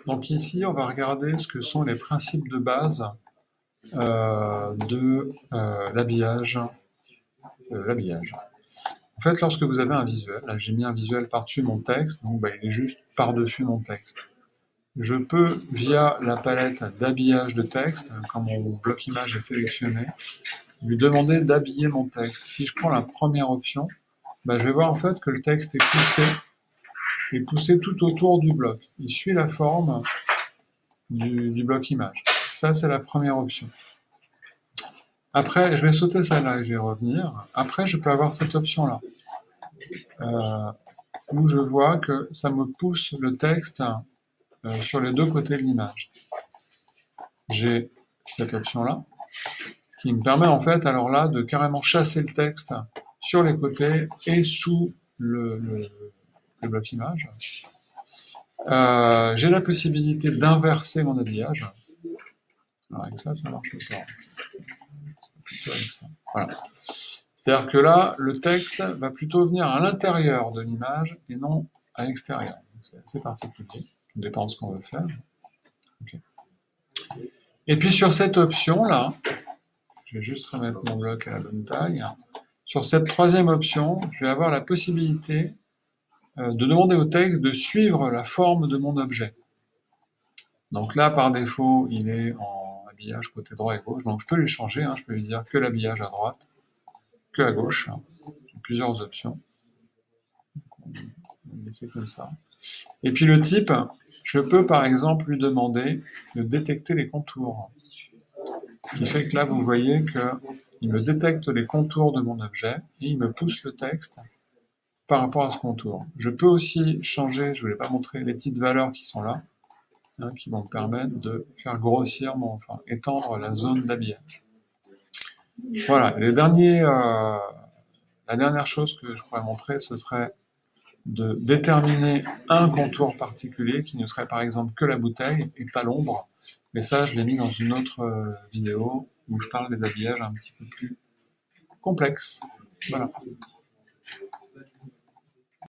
Donc ici, on va regarder ce que sont les principes de base de l'habillage. En fait, lorsque vous avez un visuel, là j'ai mis un visuel par-dessus mon texte, donc il est juste par-dessus mon texte. Je peux, via la palette d'habillage de texte, quand mon bloc image est sélectionné, lui demander d'habiller mon texte. Si je prends la première option, je vais voir en fait que le texte est poussé tout autour du bloc. Il suit la forme du bloc image. Ça, c'est la première option. Après, je vais sauter celle-là et je vais revenir. Après, je peux avoir cette option-là, où je vois que ça me pousse le texte sur les deux côtés de l'image. J'ai cette option-là, qui me permet en fait, alors là, de carrément chasser le texte sur les côtés et sous le bloc image. J'ai la possibilité d'inverser mon habillage. Alors avec ça, ça marche pas. Plutôt avec ça. Voilà. C'est-à-dire que là, le texte va plutôt venir à l'intérieur de l'image et non à l'extérieur. C'est assez particulier. Ça dépend de ce qu'on veut faire. Okay. Et puis sur cette option-là, je vais juste remettre mon bloc à la bonne taille. Sur cette troisième option, je vais avoir la possibilité de demander au texte de suivre la forme de mon objet. Donc là, par défaut, il est en habillage côté droit et gauche, donc je peux lui changer, je peux lui dire que l'habillage à droite, que à gauche, j'ai plusieurs options. On va laisser comme ça. Et puis le type, je peux par exemple lui demander de détecter les contours. Ce qui fait que là, vous voyez qu'il me détecte les contours de mon objet et il me pousse le texte par rapport à ce contour. Je peux aussi changer, je ne vous l'ai pas montré, les petites valeurs qui sont là, qui vont me permettre de faire grossir, étendre la zone d'habillage. Voilà, la dernière chose que je pourrais montrer, ce serait de déterminer un contour particulier qui ne serait par exemple que la bouteille et pas l'ombre. Mais ça, je l'ai mis dans une autre vidéo où je parle des habillages un petit peu plus complexes. Voilà.